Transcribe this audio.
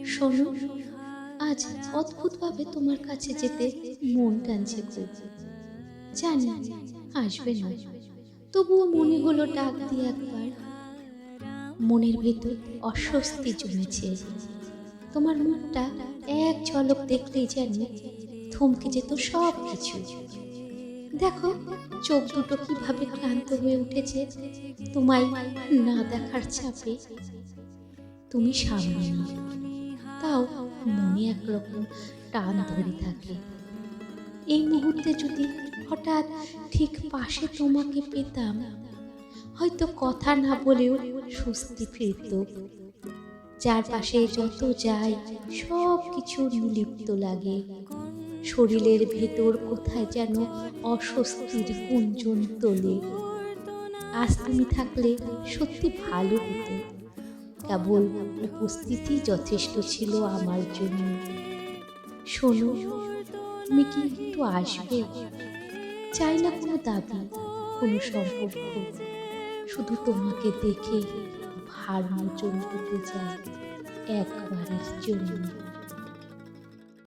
শোনো, আজ অদ্ভুতভাবে তোমার কাছে যেতে মন টানছে খুব। জানি আসবে না, তবুও মনে হলো ডাক দিয়ে একবার। মনের ভেতর অস্বস্তি জমেছে। তোমার মুখটা এক ঝলক দেখলেই যেন থমকে যেত সব কিছু। দেখো চোখ দুটো কিভাবে ক্লান্ত হয়ে উঠেছে তোমায় না দেখার চাপে। তুমি সামনে না, তাও মনে একরকম টান ধরে থাকে। এই মুহূর্তে যদি হঠাৎ ঠিক পাশে তোমাকে পেতাম, হয়তো কথা না বলেও স্বস্তি ফিরত। যার পাশে যত যাই সব কিছু নির্লিপ্ত লাগে। শরীরের ভেতর কোথায় যেন অস্বস্তির গুঞ্জন তোলে। আজ তুমি থাকলে সত্যি ভালো হতো। কেবল উপস্থিতি যথেষ্ট ছিল আমার জন্য। শোনো, তুমি কি একটু আসবে? চাই না কোনো দাবি, কোনো সম্পর্ক, শুধু তোমাকে দেখে ভার মোচন হতে চাই একবারের জন্য।